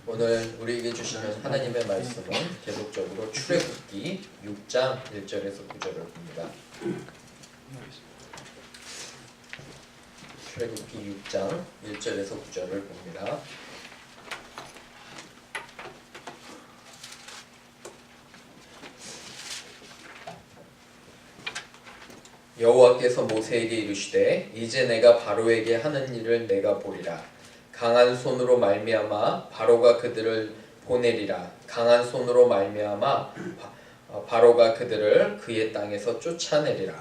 오늘 우리에게 주시는 하나님의 말씀은 계속적으로 출애굽기 6장 1절에서 9절을 봅니다. 출애굽기 6장 1절에서 9절을 봅니다. 여호와께서 모세에게 이르시되 이제 내가 바로에게 하는 일을 내가 보리라. 강한 손으로 말미암아 바로가 그들을 보내리라. 강한 손으로 말미암아 바로가 그들을 그의 땅에서 쫓아내리라.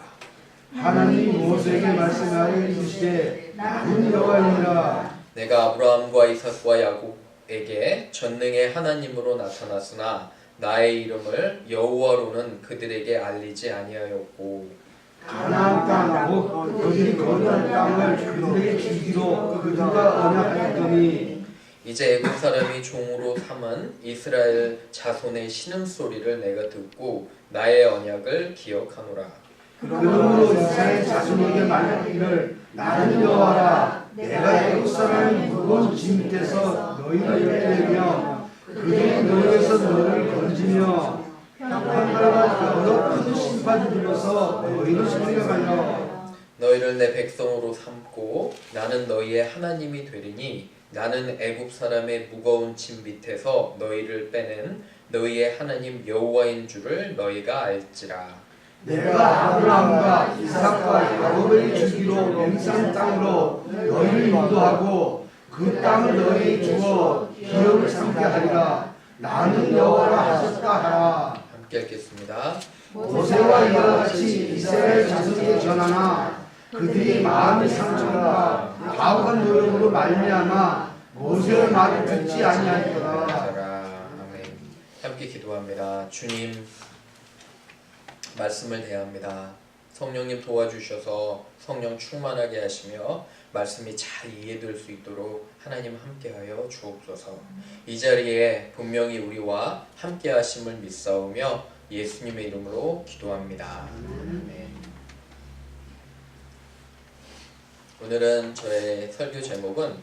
하나님이 모세에게 말씀하여 이르시되 나는 여호와니라. 내가 아브라함과 이삭과 야곱에게 전능의 하나님으로 나타났으나 나의 이름을 여호와로는 그들에게 알리지 아니하였고 가나안 땅 곧 그들이 거주할 땅을 그들에게 주기로 그들과 언약하였더니 이제 애굽 사람이 종으로 삼은 이스라엘 자손의 신음소리를 내가 듣고 나의 언약을 기억하노라. 그러므로 이스라엘 자손에게 말하기를 나는 여호와라. 내가 애굽 사람이 무거운 짐 밑에서 너희를 빼내며 그들이 너희에서 너희를 건지며 평판과 여러 큰 심판을 들여서 너희를 생각하여 너희를 내 백성으로 삼고 나는 너희의 하나님이 되리니 나는 애굽 사람의 무거운 짐 밑에서 너희를 빼낸 너희의 하나님 여호와인 줄을 너희가 알지라. 내가 아브라함과 이삭과 야곱을 주기로 맹세한 땅으로 너희를 인도하고 그 땅을 너희에게 주어 기업을 삼게 하리라. 나는 여호와라 하셨다 하라. 함께 읽겠습니다. 모세와 이와 같이 이스라엘 자손에게 전하나 그들이 마음이 상처가 가혹한 노력으로 말미암아 모세의 말을 듣지 아니하였더라. 아멘. 함께 기도합니다. 주님, 말씀을 대합니다. 성령님 도와주셔서 성령 충만하게 하시며 말씀이 잘 이해될 수 있도록 하나님 함께하여 주옵소서. 이 자리에 분명히 우리와 함께하심을 믿사오며 예수님의 이름으로 기도합니다. 아멘. 오늘은 저의 설교 제목은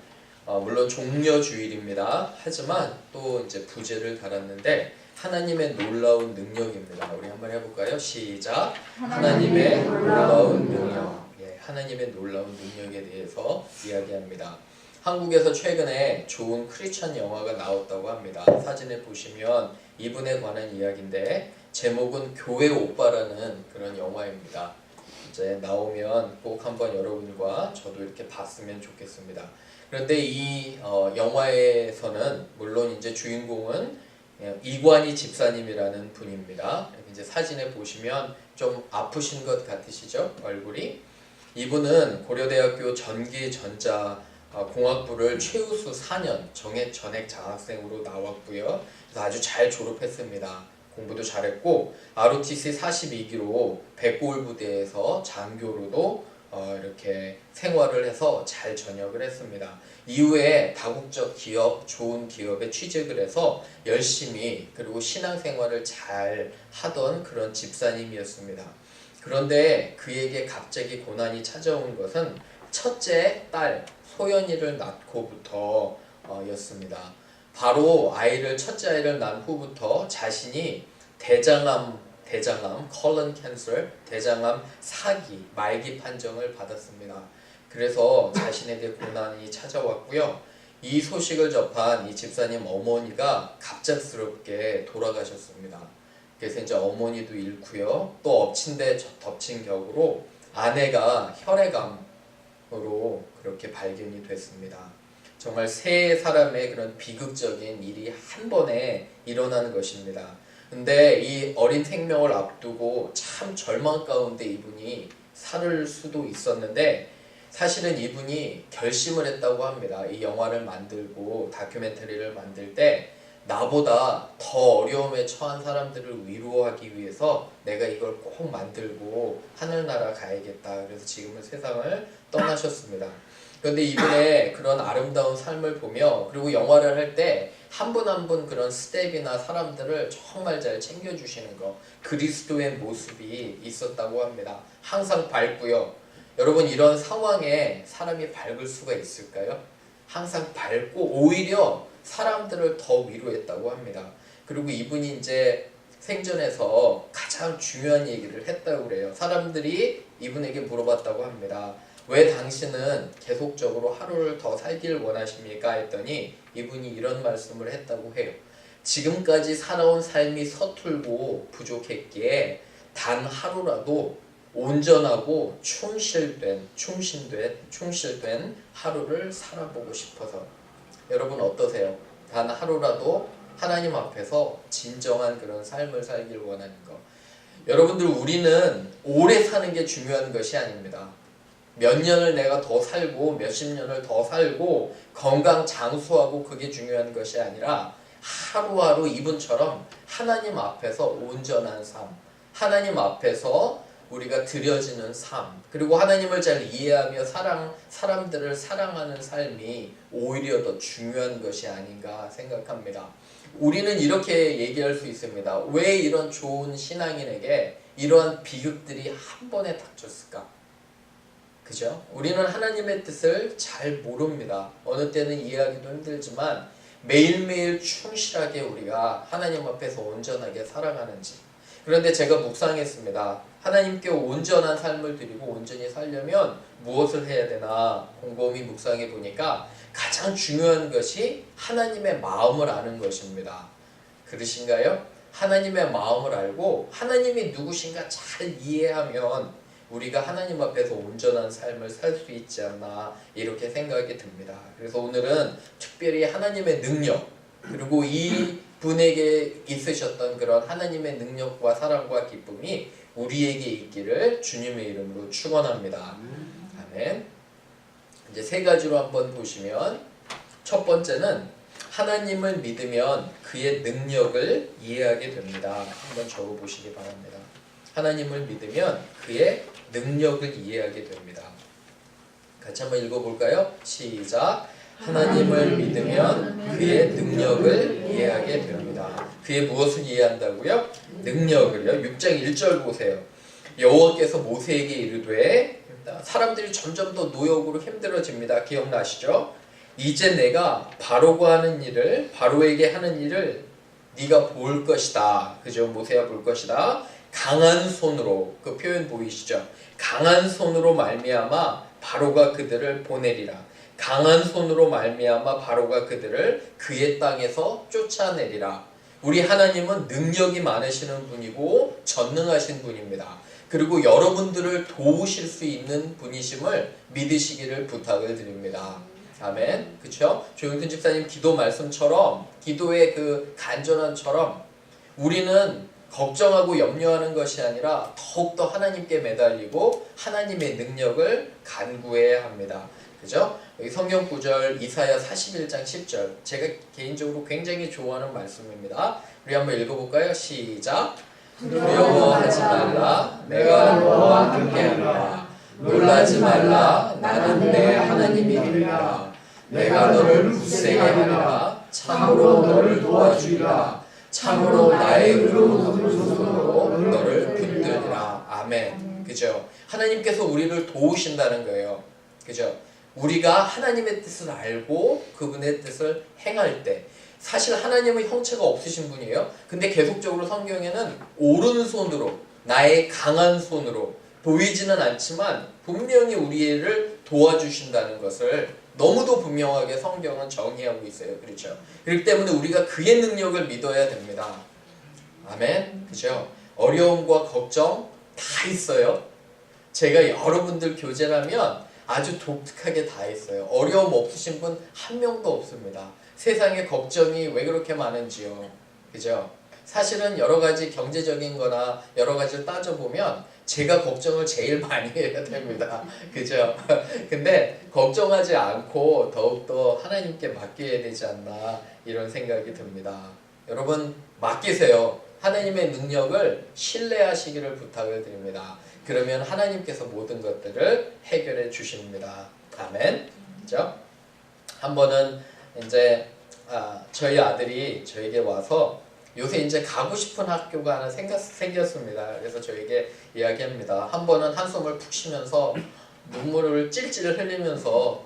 물론 종려주일입니다. 하지만 또 이제 부제를 달았는데 하나님의 놀라운 능력입니다. 우리 한번 해볼까요? 시작. 하나님의 놀라운 능력. 하나님의 놀라운 능력에 대해서 이야기합니다. 한국에서 최근에 좋은 크리스천 영화가 나왔다고 합니다. 사진을 보시면 이분에 관한 이야기인데 제목은 교회 오빠라는 그런 영화입니다. 이제 나오면 꼭 한번 여러분과 저도 이렇게 봤으면 좋겠습니다. 그런데 이 영화에서는 물론 이제 주인공은 이관희 집사님이라는 분입니다. 이제 사진에 보시면 좀 아프신 것 같으시죠? 얼굴이. 이분은 고려대학교 전기전자공학부를 최우수 4년 전액 장학생으로 나왔고요. 그래서 아주 잘 졸업했습니다. 공부도 잘했고 ROTC 42기로 백골 부대에서 장교로도 이렇게 생활을 해서 잘 전역을 했습니다. 이후에 다국적 기업, 좋은 기업에 취직을 해서 열심히 그리고 신앙생활을 잘 하던 그런 집사님이었습니다. 그런데 그에게 갑자기 고난이 찾아온 것은 첫째 딸 소연이를 낳고부터 였습니다. 바로 첫째 아이를 낳은 후부터 자신이 대장암, 컬런 캔서, 대장암 4기, 말기 판정을 받았습니다. 그래서 자신에게 고난이 찾아왔고요. 이 소식을 접한 이 집사님 어머니가 갑작스럽게 돌아가셨습니다. 그래서 이제 어머니도 잃고요. 또 엎친 데 덮친 격으로 아내가 혈액암으로 그렇게 발견이 됐습니다. 정말 세 사람의 그런 비극적인 일이 한 번에 일어나는 것입니다. 근데 이 어린 생명을 앞두고 참 절망 가운데 이분이 살을 수도 있었는데 사실은 이분이 결심을 했다고 합니다. 이 영화를 만들고 다큐멘터리를 만들 때 나보다 더 어려움에 처한 사람들을 위로하기 위해서 내가 이걸 꼭 만들고 하늘나라 가야겠다. 그래서 지금은 세상을 떠나셨습니다. 그런데 이분의 그런 아름다운 삶을 보며 그리고 영화를 할 때 한 분 한 분 그런 스텝이나 사람들을 정말 잘 챙겨주시는 거, 그리스도의 모습이 있었다고 합니다. 항상 밝고요. 여러분, 이런 상황에 사람이 밝을 수가 있을까요? 항상 밝고 오히려 사람들을 더 위로했다고 합니다. 그리고 이분이 이제 생전에서 가장 중요한 얘기를 했다고 그래요. 사람들이 이분에게 물어봤다고 합니다. 왜 당신은 계속적으로 하루를 더 살기를 원하십니까? 했더니 이분이 이런 말씀을 했다고 해요. 지금까지 살아온 삶이 서툴고 부족했기에 단 하루라도 온전하고 충실된 하루를 살아보고 싶어서. 여러분 어떠세요? 단 하루라도 하나님 앞에서 진정한 그런 삶을 살길 원하는 거. 여러분들, 우리는 오래 사는 게 중요한 것이 아닙니다. 몇 년을 내가 더 살고 몇십 년을 더 살고 건강 장수하고 그게 중요한 것이 아니라 하루하루 이분처럼 하나님 앞에서 온전한 삶, 하나님 앞에서 우리가 드려지는 삶, 그리고 하나님을 잘 이해하며 사람들을 사랑하는 삶이 오히려 더 중요한 것이 아닌가 생각합니다. 우리는 이렇게 얘기할 수 있습니다. 왜 이런 좋은 신앙인에게 이러한 비극들이 한 번에 닥쳤을까? 그죠? 우리는 하나님의 뜻을 잘 모릅니다. 어느 때는 이해하기도 힘들지만 매일매일 충실하게 우리가 하나님 앞에서 온전하게 살아가는지. 그런데 제가 묵상했습니다. 하나님께 온전한 삶을 드리고 온전히 살려면 무엇을 해야 되나 곰곰이 묵상해 보니까 가장 중요한 것이 하나님의 마음을 아는 것입니다. 그러신가요? 하나님의 마음을 알고 하나님이 누구신가 잘 이해하면 우리가 하나님 앞에서 온전한 삶을 살 수 있지 않나 이렇게 생각이 듭니다. 그래서 오늘은 특별히 하나님의 능력, 그리고 이 분에게 있으셨던 그런 하나님의 능력과 사랑과 기쁨이 우리에게 있기를 주님의 이름으로 축원합니다. 아멘. 이제 세 가지로 한번 보시면, 첫 번째는 하나님을 믿으면 그의 능력을 이해하게 됩니다. 한번 적어 보시기 바랍니다. 하나님을 믿으면 그의 능력을 이해하게 됩니다. 같이 한번 읽어볼까요? 시작. 하나님을 믿으면 그의 능력을 이해하게 됩니다. 그의 무엇을 이해한다고요? 능력을요. 6장 1절 보세요. 여호와께서 모세에게 이르되, 사람들이 점점 더 노역으로 힘들어집니다. 기억나시죠? 이제 내가 바로가 하는 일을, 바로에게 하는 일을 네가 볼 것이다. 그죠? 모세야 볼 것이다. 강한 손으로, 그 표현 보이시죠? 강한 손으로 말미암아 바로가 그들을 보내리라. 강한 손으로 말미암아 바로가 그들을 그의 땅에서 쫓아내리라. 우리 하나님은 능력이 많으시는 분이고 전능하신 분입니다. 그리고 여러분들을 도우실 수 있는 분이심을 믿으시기를 부탁을 드립니다. 아멘. 그렇죠? 조영준 집사님 기도 말씀처럼, 기도의 그 간절함처럼 우리는 걱정하고 염려하는 것이 아니라 더욱더 하나님께 매달리고 하나님의 능력을 간구해야 합니다. 그죠? 여기 성경 구절 이사야 41장 10절, 제가 개인적으로 굉장히 좋아하는 말씀입니다. 우리 한번 읽어볼까요? 시작. 두려워하지 말라, 내가 너와 함께하리라. 놀라지 말라, 나는 내 하나님이니라. 내가 너를 굳세게 하리라. 참으로 너를 도와주리라. 참으로 나의 의로운 손으로 너를 붙들리라. 아멘. 그죠? 하나님께서 우리를 도우신다는 거예요. 그죠? 우리가 하나님의 뜻을 알고 그분의 뜻을 행할 때, 사실 하나님은 형체가 없으신 분이에요. 근데 계속적으로 성경에는 오른손으로, 나의 강한 손으로, 보이지는 않지만 분명히 우리를 도와주신다는 것을 너무도 분명하게 성경은 정의하고 있어요. 그렇죠? 그렇기 때문에 우리가 그의 능력을 믿어야 됩니다. 아멘. 그죠? 어려움과 걱정 다 있어요. 제가 여러분들 교제라면 아주 독특하게 다 있어요. 어려움 없으신 분 한 명도 없습니다. 세상에 걱정이 왜 그렇게 많은지요. 그죠? 사실은 여러 가지 경제적인 거나 여러 가지를 따져보면 제가 걱정을 제일 많이 해야 됩니다. 그죠? 근데 걱정하지 않고 더욱더 하나님께 맡겨야 되지 않나 이런 생각이 듭니다. 여러분 맡기세요. 하나님의 능력을 신뢰하시기를 부탁을 드립니다. 그러면 하나님께서 모든 것들을 해결해 주십니다. 아멘. 그죠? 한 번은 이제 저희 아들이 저에게 와서 요새 이제 가고 싶은 학교가 하나 생겼습니다. 그래서 저에게 이야기합니다. 한 번은 한숨을 푹 쉬면서 눈물을 찔찔 흘리면서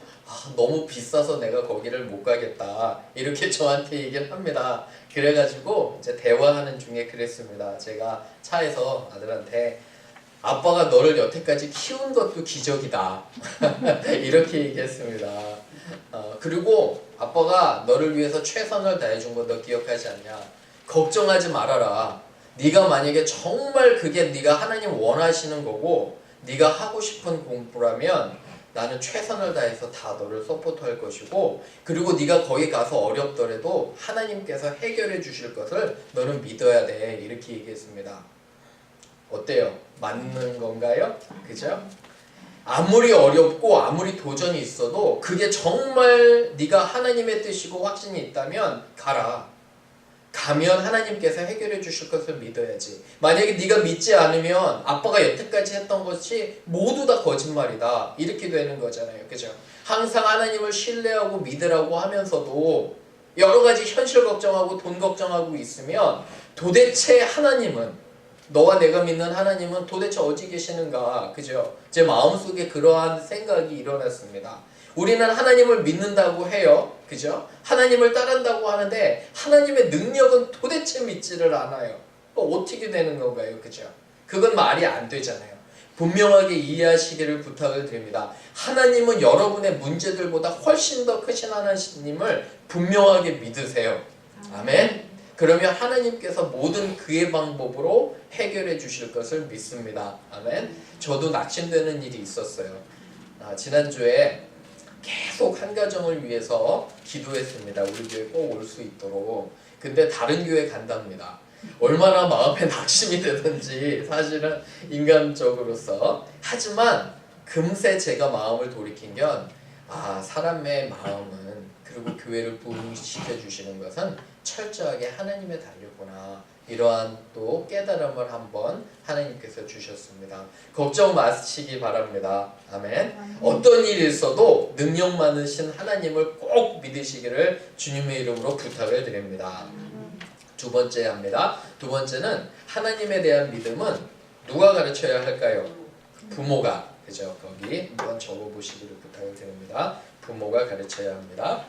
너무 비싸서 내가 거기를 못 가겠다 이렇게 저한테 얘기를 합니다. 그래가지고 이제 대화하는 중에 그랬습니다. 제가 차에서 아들한테 아빠가 너를 여태까지 키운 것도 기적이다 이렇게 얘기했습니다. 그리고 아빠가 너를 위해서 최선을 다해준 거 너 기억하지 않냐? 걱정하지 말아라. 네가 만약에 정말 그게 네가 하나님 원하시는 거고 네가 하고 싶은 공부라면 나는 최선을 다해서 다 너를 서포트할 것이고, 그리고 네가 거기 가서 어렵더라도 하나님께서 해결해 주실 것을 너는 믿어야 돼 이렇게 얘기했습니다. 어때요? 맞는 건가요? 그죠? 아무리 어렵고 아무리 도전이 있어도 그게 정말 네가 하나님의 뜻이고 확신이 있다면 가라. 가면 하나님께서 해결해 주실 것을 믿어야지. 만약에 네가 믿지 않으면 아빠가 여태까지 했던 것이 모두 다 거짓말이다 이렇게 되는 거잖아요. 그죠? 항상 하나님을 신뢰하고 믿으라고 하면서도 여러 가지 현실 걱정하고 돈 걱정하고 있으면 도대체 하나님은, 너와 내가 믿는 하나님은 도대체 어디 계시는가? 그죠? 제 마음속에 그러한 생각이 일어났습니다. 우리는 하나님을 믿는다고 해요. 그죠? 하나님을 따른다고 하는데 하나님의 능력은 도대체 믿지를 않아요. 어떻게 되는 건가요? 그죠? 그건 말이 안 되잖아요. 분명하게 이해하시기를 부탁을 드립니다. 하나님은 여러분의 문제들보다 훨씬 더 크신 하나님을 분명하게 믿으세요. 아멘. 그러면 하나님께서 모든 그의 방법으로 해결해 주실 것을 믿습니다. 아멘. 저도 낙심되는 일이 있었어요. 지난주에 계속 한 가정을 위해서 기도했습니다. 우리 교회 꼭 올 수 있도록. 근데 다른 교회 간답니다. 얼마나 마음에 낙심이 되든지 사실은 인간적으로서. 하지만 금세 제가 마음을 돌이킨 건 사람의 마음은, 그리고 교회를 부흥시켜 주시는 것은 철저하게 하나님의 달렸구나. 이러한 또 깨달음을 한번 하나님께서 주셨습니다. 걱정 마시기 바랍니다. 아멘. 어떤 일이 있어도 능력 많으신 하나님을 꼭 믿으시기를 주님의 이름으로 부탁을 드립니다. 두 번째 합니다. 두 번째는 하나님에 대한 믿음은 누가 가르쳐야 할까요? 부모가. 그죠? 거기 한번 적어보시기를 부탁을 드립니다. 부모가 가르쳐야 합니다.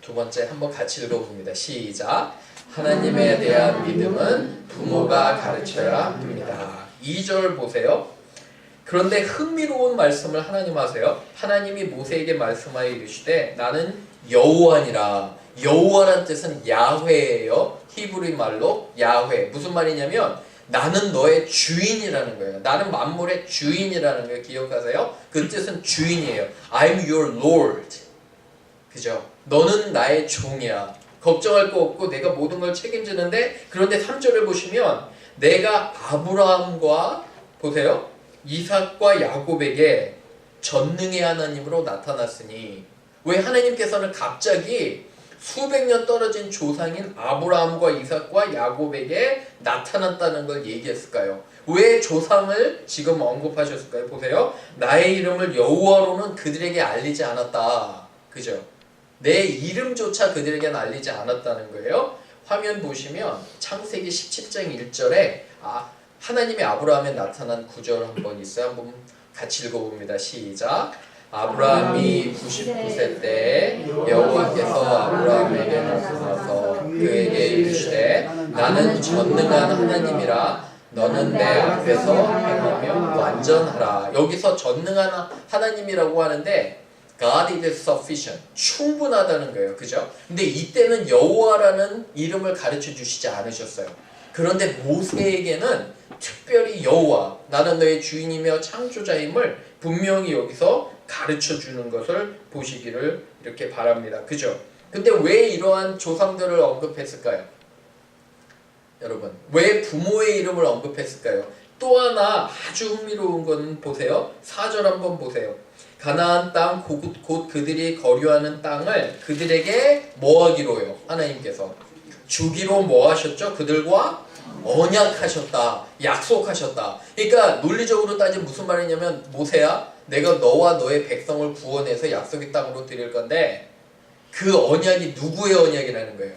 두 번째 한번 같이 읽어봅니다. 시작. 하나님에 대한 믿음은 부모가 가르쳐야 합니다. 2절 보세요. 그런데 흥미로운 말씀을 하나님 하세요. 하나님이 모세에게 말씀하여 이르시되 나는 여호와니라. 여호와란 뜻은 야훼예요. 히브리 말로 야훼. 무슨 말이냐면 나는 너의 주인이라는 거예요. 나는 만물의 주인이라는 거예요. 기억하세요? 그 뜻은 주인이에요. I'm your Lord. 그죠? 너는 나의 종이야. 걱정할 거 없고 내가 모든 걸 책임지는데, 그런데 3절을 보시면 내가 아브라함과 보세요. 이삭과 야곱에게 전능의 하나님으로 나타났으니, 왜 하나님께서는 갑자기 수백 년 떨어진 조상인 아브라함과 이삭과 야곱에게 나타났다는 걸 얘기했을까요? 왜 조상을 지금 언급하셨을까요? 보세요. 나의 이름을 여호와로는 그들에게 알리지 않았다. 그죠? 내 이름조차 그들에게는 알리지 않았다는 거예요. 화면 보시면 창세기 17장 1절에 하나님이 아브라함에 나타난 구절 한번 있어요. 한번 같이 읽어봅니다. 시작. 아브라함이 99세 때 여호와께서 아브라함에게 나타나서 그에게 이르시되 나는 전능한 하나님이라 너는 내 앞에서 행하며 완전하라. 여기서 전능한 하나님이라고 하는데 God is sufficient. 충분하다는 거예요. 그죠? 근데 이때는 여호와라는 이름을 가르쳐 주시지 않으셨어요. 그런데 모세에게는 특별히 여호와, 나는 너의 주인이며 창조자임을 분명히 여기서 가르쳐 주는 것을 보시기를 이렇게 바랍니다. 그죠? 근데 왜 이러한 조상들을 언급했을까요? 여러분, 왜 부모의 이름을 언급했을까요? 또 하나 아주 흥미로운 건 보세요. 4절 한번 보세요. 가나안 땅 곧 그들이 거류하는 땅을 그들에게 뭐 하기로요? 하나님께서 주기로 뭐 하셨죠? 그들과 언약하셨다. 약속하셨다. 그러니까 논리적으로 따지면 무슨 말이냐면, 모세야, 내가 너와 너의 백성을 구원해서 약속의 땅으로 드릴 건데 그 언약이 누구의 언약이라는 거예요?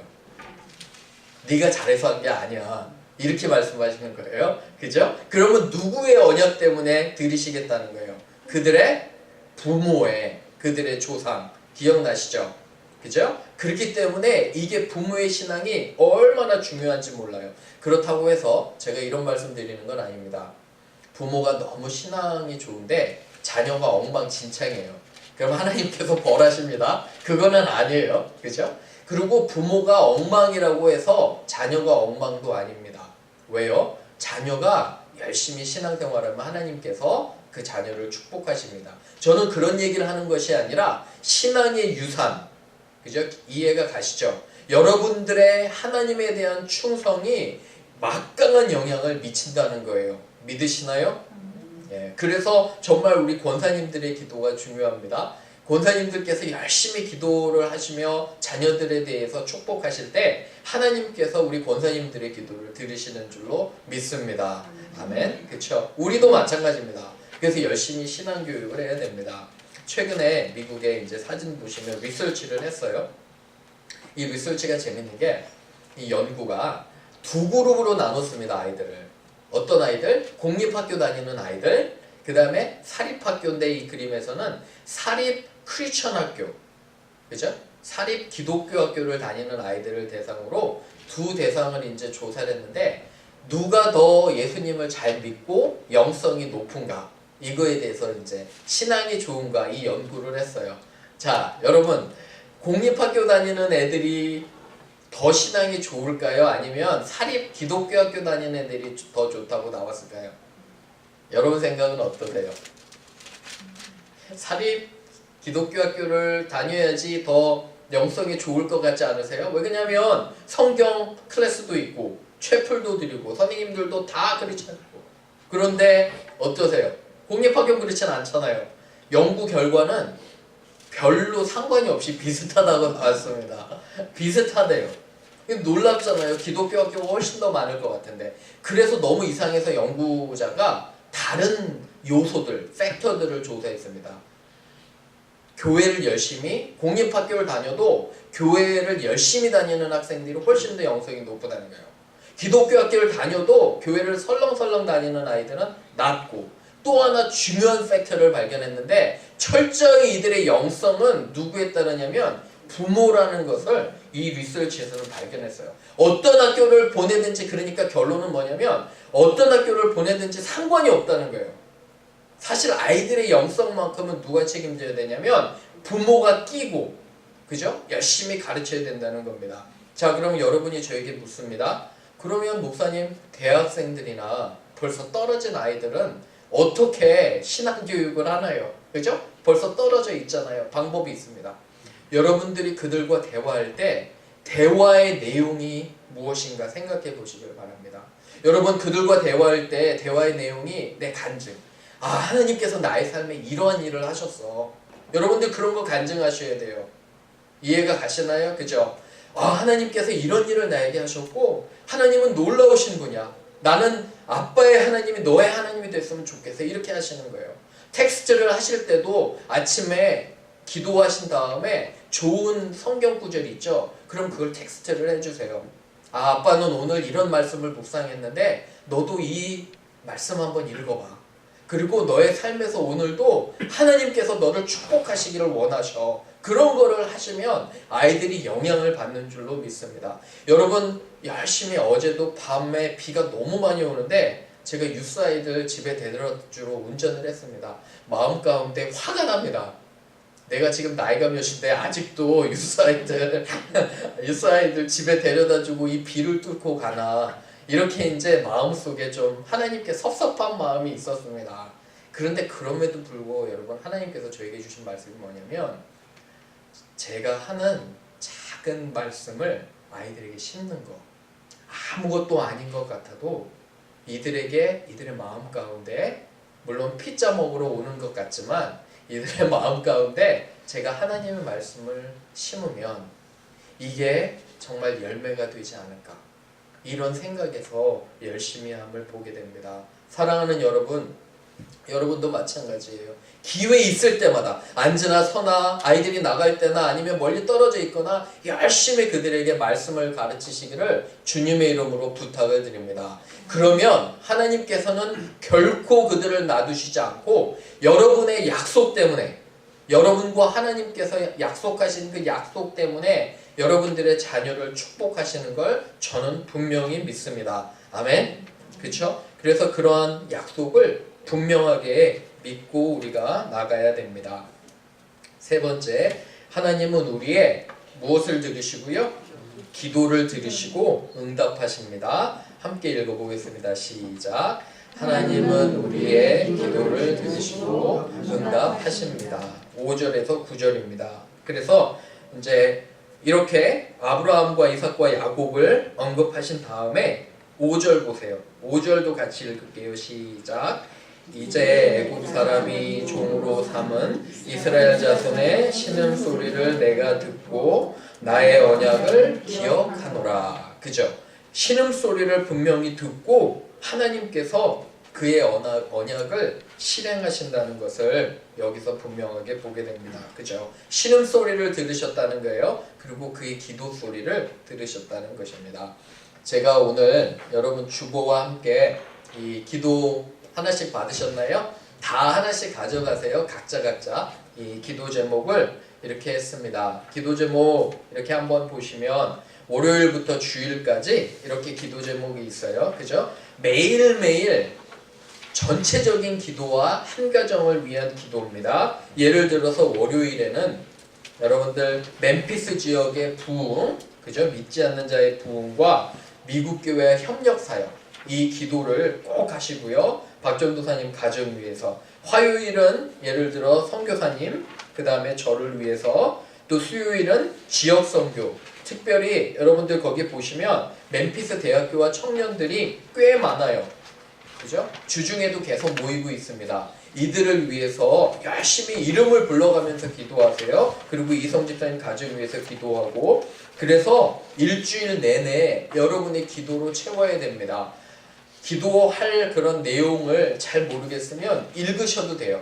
네가 잘해서 한 게 아니야. 이렇게 말씀하시는 거예요. 그죠? 그러면 누구의 언약 때문에 드리시겠다는 거예요? 그들의 부모의 그들의 조상 기억나시죠? 그죠? 그렇기 때문에 이게 부모의 신앙이 얼마나 중요한지 몰라요. 그렇다고 해서 제가 이런 말씀 드리는 건 아닙니다. 부모가 너무 신앙이 좋은데 자녀가 엉망진창이에요. 그럼 하나님께서 벌하십니다. 그거는 아니에요. 그죠? 그리고 부모가 엉망이라고 해서 자녀가 엉망도 아닙니다. 왜요? 자녀가 열심히 신앙생활하면 하나님께서 그 자녀를 축복하십니다. 저는 그런 얘기를 하는 것이 아니라 신앙의 유산, 그죠? 이해가 가시죠? 여러분들의 하나님에 대한 충성이 막강한 영향을 미친다는 거예요. 믿으시나요? 예, 그래서 정말 우리 권사님들의 기도가 중요합니다. 권사님들께서 열심히 기도를 하시며 자녀들에 대해서 축복하실 때 하나님께서 우리 권사님들의 기도를 들으시는 줄로 믿습니다. 아멘. 그렇죠? 우리도 마찬가지입니다. 그래서 열심히 신앙 교육을 해야 됩니다. 최근에 미국에 이제 사진 보시면 리서치를 했어요. 이 리서치가 재밌는 게 이 연구가 두 그룹으로 나눴습니다. 아이들을. 어떤 아이들? 공립학교 다니는 아이들, 그 다음에 사립학교인데 이 그림에서는 사립 크리스천 학교, 그죠? 사립 기독교 학교를 다니는 아이들을 대상으로 두 대상을 이제 조사를 했는데 누가 더 예수님을 잘 믿고 영성이 높은가, 이거에 대해서 이제 신앙이 좋은가 이 연구를 했어요. 자, 여러분, 공립학교 다니는 애들이 더 신앙이 좋을까요? 아니면 사립 기독교 학교 다니는 애들이 더 좋다고 나왔을까요? 여러분 생각은 어떠세요? 사립 기독교 학교를 다녀야지 더 영성이 좋을 것 같지 않으세요? 왜냐면 성경 클래스도 있고 채플도 드리고 선생님들도 다 그렇지 않고. 그런데 어떠세요? 공립학교는 그렇진 않잖아요. 연구 결과는 별로 상관이 없이 비슷하다고 나왔습니다. 비슷하대요. 놀랍잖아요. 기독교 학교가 훨씬 더 많을 것 같은데. 그래서 너무 이상해서 연구자가 다른 요소들, 팩터들을 조사했습니다. 교회를 열심히, 공립학교를 다녀도 교회를 열심히 다니는 학생들이 훨씬 더 영성이 높다는 거예요. 기독교 학교를 다녀도 교회를 설렁설렁 다니는 아이들은 낮고, 또 하나 중요한 팩터를 발견했는데 철저히 이들의 영성은 누구에 따르냐면 부모라는 것을 이 리서치에서는 발견했어요. 어떤 학교를 보내든지, 그러니까 결론은 뭐냐면 어떤 학교를 보내든지 상관이 없다는 거예요. 사실 아이들의 영성만큼은 누가 책임져야 되냐면 부모가 끼고, 그죠? 열심히 가르쳐야 된다는 겁니다. 자, 그럼 여러분이 저에게 묻습니다. 그러면 목사님, 대학생들이나 벌써 떨어진 아이들은 어떻게 신앙교육을 하나요? 그죠? 벌써 떨어져 있잖아요. 방법이 있습니다. 여러분들이 그들과 대화할 때 대화의 내용이 무엇인가 생각해 보시길 바랍니다. 여러분, 그들과 대화할 때 대화의 내용이 내 간증. 아, 하나님께서 나의 삶에 이러한 일을 하셨어. 여러분들 그런 거 간증하셔야 돼요. 이해가 가시나요? 그죠? 아, 하나님께서 이런 일을 나에게 하셨고 하나님은 놀라우신 분이야. 나는 아빠의 하나님이 너의 하나님이 됐으면 좋겠어. 이렇게 하시는 거예요. 텍스트를 하실 때도 아침에 기도하신 다음에 좋은 성경 구절이 있죠. 그럼 그걸 텍스트를 해주세요. 아, 아빠는 오늘 이런 말씀을 묵상했는데 너도 이 말씀 한번 읽어봐. 그리고 너의 삶에서 오늘도 하나님께서 너를 축복하시기를 원하셔. 그런 거를 하시면 아이들이 영향을 받는 줄로 믿습니다. 여러분, 열심히 어제도 밤에 비가 너무 많이 오는데 제가 유스 아이들 집에 데려주러 운전을 했습니다. 마음 가운데 화가 납니다. 내가 지금 나이가 몇인데 아직도 유스 아이들 집에 데려다주고 이 비를 뚫고 가나, 이렇게 이제 마음속에 좀 하나님께 섭섭한 마음이 있었습니다. 그런데 그럼에도 불구하고 여러분, 하나님께서 저에게 주신 말씀이 뭐냐면 제가 하는 작은 말씀을 아이들에게 심는 거, 아무것도 아닌 것 같아도 이들에게, 이들의 마음 가운데, 물론 피자 먹으러 오는 것 같지만 이들의 마음 가운데 제가 하나님의 말씀을 심으면 이게 정말 열매가 되지 않을까, 이런 생각에서 열심히 함을 보게 됩니다. 사랑하는 여러분, 여러분도 마찬가지예요. 기회 있을 때마다 앉으나 서나 아이들이 나갈 때나 아니면 멀리 떨어져 있거나 열심히 그들에게 말씀을 가르치시기를 주님의 이름으로 부탁을 드립니다. 그러면 하나님께서는 결코 그들을 놔두시지 않고 여러분의 약속 때문에, 여러분과 하나님께서 약속하신 그 약속 때문에 여러분들의 자녀를 축복하시는 걸 저는 분명히 믿습니다. 아멘. 그렇죠? 그래서 그러한 약속을 분명하게 믿고 우리가 나가야 됩니다. 세 번째, 하나님은 우리의 무엇을 들으시고요? 기도를 들으시고 응답하십니다. 함께 읽어보겠습니다. 시작. 하나님은 우리의 기도를 들으시고 응답하십니다. 5절에서 9절입니다. 그래서 이제 이렇게 아브라함과 이삭과 야곱을 언급하신 다음에 5절 보세요. 5절도 같이 읽을게요. 시작. 이제 애굽 사람이 종으로 삼은 이스라엘 자손의 신음소리를 내가 듣고 나의 언약을 기억하노라. 그죠? 신음소리를 분명히 듣고 하나님께서 그의 언약을 실행하신다는 것을 여기서 분명하게 보게 됩니다. 그죠? 신음소리를 들으셨다는 거예요. 그리고 그의 기도 소리를 들으셨다는 것입니다. 제가 오늘 여러분 주보와 함께 이 기도 하나씩 받으셨나요? 다 하나씩 가져가세요. 각자 이 기도 제목을 이렇게 했습니다. 기도 제목 이렇게 한번 보시면 월요일부터 주일까지 이렇게 기도 제목이 있어요. 그죠? 매일매일 전체적인 기도와 한 가정을 위한 기도입니다. 예를 들어서 월요일에는 여러분들 멤피스 지역의 부흥, 그죠? 믿지 않는 자의 부흥과 미국 교회 협력 사역 이 기도를 꼭 하시고요. 박전도사님 가정 위해서 화요일은 예를 들어 선교사님 그 다음에 저를 위해서 또 수요일은 지역 선교 특별히 여러분들 거기 보시면 멤피스 대학교와 청년들이 꽤 많아요. 그죠? 주중에도 계속 모이고 있습니다. 이들을 위해서 열심히 이름을 불러가면서 기도하세요. 그리고 이성 집사님 가정 위해서 기도하고 그래서 일주일 내내 여러분의 기도로 채워야 됩니다. 기도할 그런 내용을 잘 모르겠으면 읽으셔도 돼요.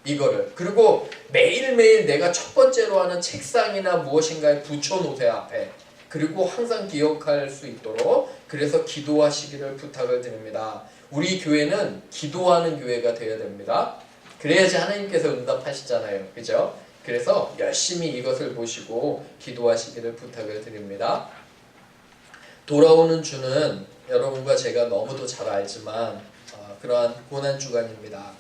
이거를. 그리고 매일매일 내가 첫 번째로 하는 책상이나 무엇인가에 붙여놓으세요. 앞에. 그리고 항상 기억할 수 있도록 그래서 기도하시기를 부탁을 드립니다. 우리 교회는 기도하는 교회가 되어야 됩니다. 그래야지 하나님께서 응답하시잖아요. 그죠? 그래서 열심히 이것을 보시고 기도하시기를 부탁을 드립니다. 돌아오는 주는 여러분과 제가 너무도 잘 알지만 그러한 고난주간입니다.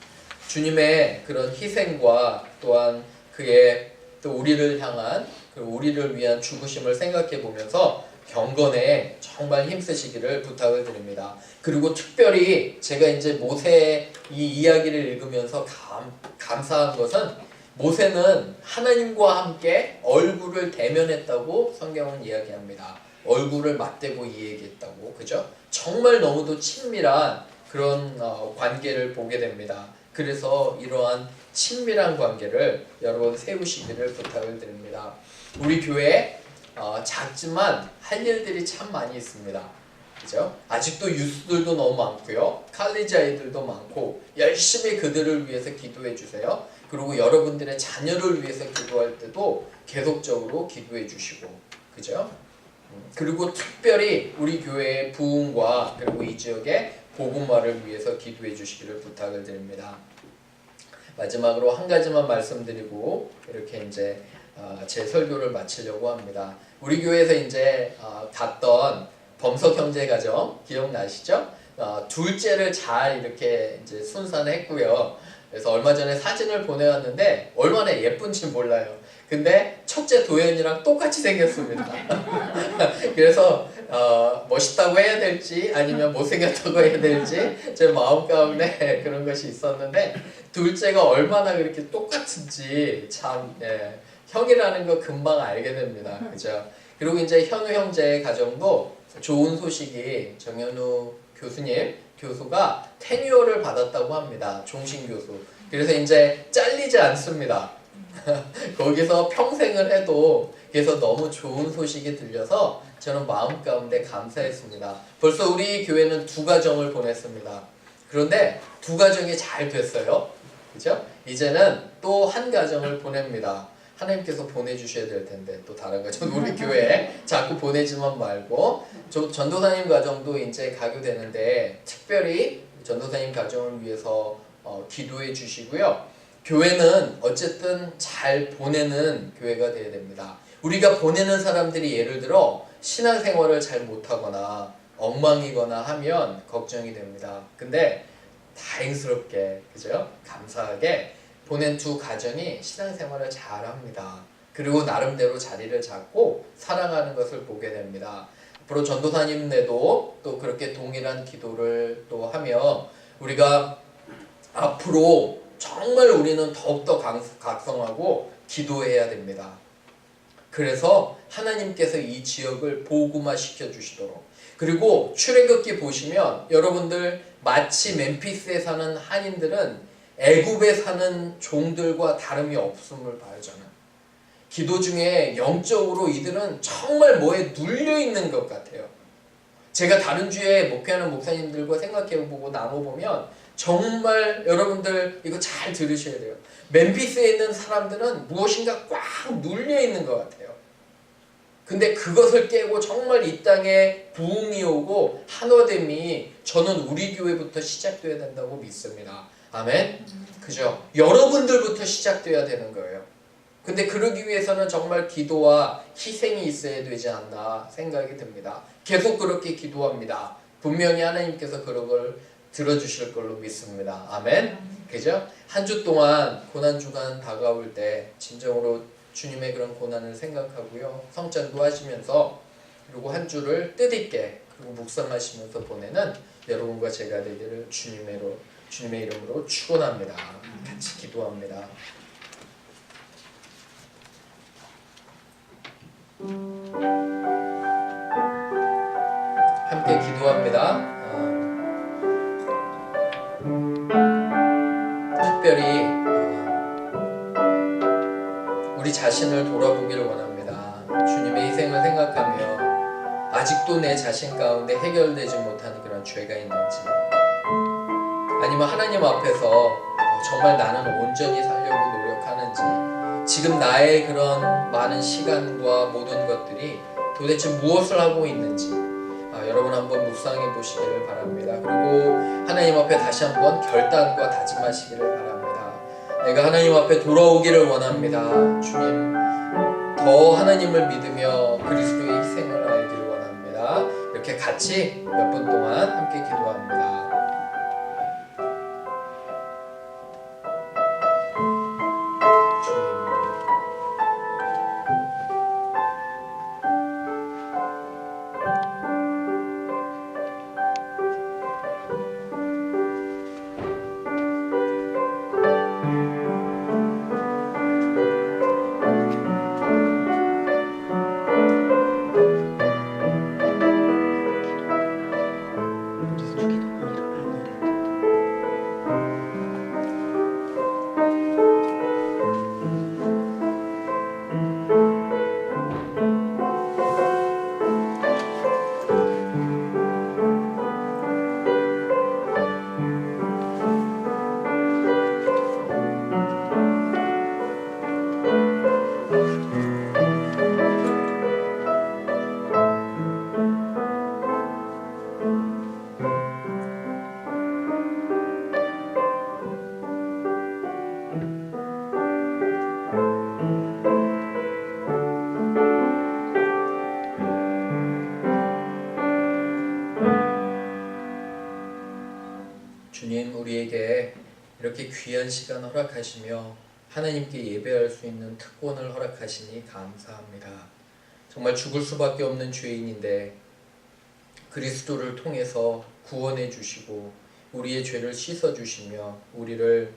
주님의 그런 희생과 또한 그의 또 우리를 향한 우리를 위한 죽으심을 생각해 보면서 경건에 정말 힘쓰시기를 부탁을 드립니다. 그리고 특별히 제가 이제 모세의 이 이야기를 읽으면서 감사한 것은 모세는 하나님과 함께 얼굴을 대면했다고 성경은 이야기합니다. 얼굴을 맞대고 이야기했다고. 그죠? 정말 너무도 친밀한 그런 관계를 보게 됩니다. 그래서 이러한 친밀한 관계를 여러분 세우시기를 부탁을 드립니다. 우리 교회에 작지만 할 일들이 참 많이 있습니다. 그죠? 아직도 유스들도 너무 많고요. 칼리지 아이들도 많고 열심히 그들을 위해서 기도해 주세요. 그리고 여러분들의 자녀를 위해서 기도할 때도 계속적으로 기도해 주시고 그죠? 그리고 특별히 우리 교회의 부흥과 그리고 이 지역의 복음화를 위해서 기도해 주시기를 부탁을 드립니다. 마지막으로 한 가지만 말씀드리고 이렇게 이제 제 설교를 마치려고 합니다. 우리 교회에서 이제 갔던 범석 형제 가정 기억나시죠? 둘째를 잘 이렇게 이제 순산했고요. 그래서 얼마 전에 사진을 보내왔는데 얼마나 예쁜지 몰라요. 근데 첫째 도현이랑 똑같이 생겼습니다. 그래서 멋있다고 해야 될지 아니면 못생겼다고 해야 될지 제 마음 가운데 그런 것이 있었는데 둘째가 얼마나 그렇게 똑같은지 참 형이라는 거 금방 알게 됩니다. 그죠? 그리고 이제 현우 형제 가정도 좋은 소식이 정현우 교수가 테뉴어를 받았다고 합니다. 종신 교수. 그래서 이제 잘리지 않습니다. 거기서 평생을 해도 그래서 너무 좋은 소식이 들려서 저는 마음 가운데 감사했습니다. 벌써 우리 교회는 2가정을 보냈습니다. 그런데 2가정이 잘 됐어요. 그죠? 이제는 또 한 가정을 보냅니다. 하나님께서 보내주셔야 될 텐데 또 다른 가정 우리 교회에 자꾸 보내지만 말고 전도사님 가정도 이제 가게 되는데 특별히 전도사님 가정을 위해서 기도해 주시고요. 교회는 어쨌든 잘 보내는 교회가 되어야 됩니다. 우리가 보내는 사람들이 예를 들어 신앙생활을 잘 못하거나 엉망이거나 하면 걱정이 됩니다. 근데 다행스럽게, 그죠? 감사하게 보낸 두 가정이 신앙생활을 잘합니다. 그리고 나름대로 자리를 잡고 살아가는 것을 보게 됩니다. 앞으로 전도사님네도 또 그렇게 동일한 기도를 또 하며 우리가 앞으로 정말 우리는 더욱더 각성하고 기도해야 됩니다. 그래서 하나님께서 이 지역을 복음화 시켜주시도록, 그리고 출애굽기 보시면 여러분들 마치 멤피스에 사는 한인들은 애굽에 사는 종들과 다름이 없음을 봐요. 저는 기도 중에 영적으로 이들은 정말 뭐에 눌려있는 것 같아요. 제가 다른 주에 목회하는 목사님들과 생각해보고 나눠보면 정말 여러분들 이거 잘 들으셔야 돼요. 멤피스에 있는 사람들은 무엇인가 꽉 눌려있는 것 같아요. 근데 그것을 깨고 정말 이 땅에 부흥이 오고 한화됨이 저는 우리 교회부터 시작돼야 된다고 믿습니다. 아멘? 그죠? 여러분들부터 시작돼야 되는 거예요. 근데 그러기 위해서는 정말 기도와 희생이 있어야 되지 않나 생각이 듭니다. 계속 그렇게 기도합니다. 분명히 하나님께서 그런 걸 들어주실 걸로 믿습니다. 아멘? 그죠? 한 주 동안 고난주간 다가올 때 진정으로 주님의 그런 고난을 생각하고요. 성찬도 하시면서 그리고 한 주를 뜻있게 그리고 묵상하시면서 보내는 여러분과 제가 되기를 주님의 이름으로 축원합니다. 같이 기도합니다. 함께 기도합니다. 특별히 우리 자신을 돌아보기를 원합니다. 주님의 희생을 생각하며 아직도 내 자신 가운데 해결되지 못하는 그런 죄가 있는지, 아니면 하나님 앞에서 정말 나는 온전히 살려고 노력하는지, 지금 나의 그런 많은 시간과 모든 것들이 도대체 무엇을 하고 있는지 여러분 한번 묵상해 보시기를 바랍니다. 그리고 하나님 앞에 다시 한번 결단과 다짐하시기를 바랍니다. 내가 하나님 앞에 돌아오기를 원합니다. 주님, 더 하나님을 믿으며 그리스도의 희생을 알기를 원합니다. 이렇게 같이 몇 분 동안 함께 기도합니다. 주님, 우리에게 이렇게 귀한 시간 허락하시며 하나님께 예배할 수 있는 특권을 허락하시니 감사합니다. 정말 죽을 수밖에 없는 죄인인데 그리스도를 통해서 구원해 주시고 우리의 죄를 씻어 주시며 우리를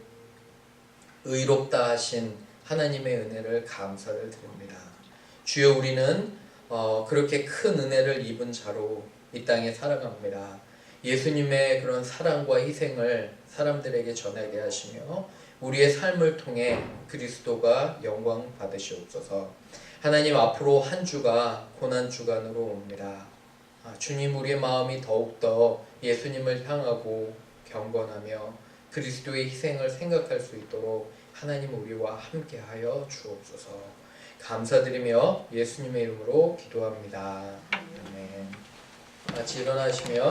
의롭다 하신 하나님의 은혜를 감사를 드립니다. 주여, 우리는 그렇게 큰 은혜를 입은 자로 이 땅에 살아갑니다. 예수님의 그런 사랑과 희생을 사람들에게 전하게 하시며 우리의 삶을 통해 그리스도가 영광 받으시옵소서. 하나님, 앞으로 한 주가 고난주간으로 옵니다. 주님, 우리의 마음이 더욱더 예수님을 향하고 경건하며 그리스도의 희생을 생각할 수 있도록 하나님 우리와 함께하여 주옵소서. 감사드리며 예수님의 이름으로 기도합니다. 아멘. 같이 일어나시며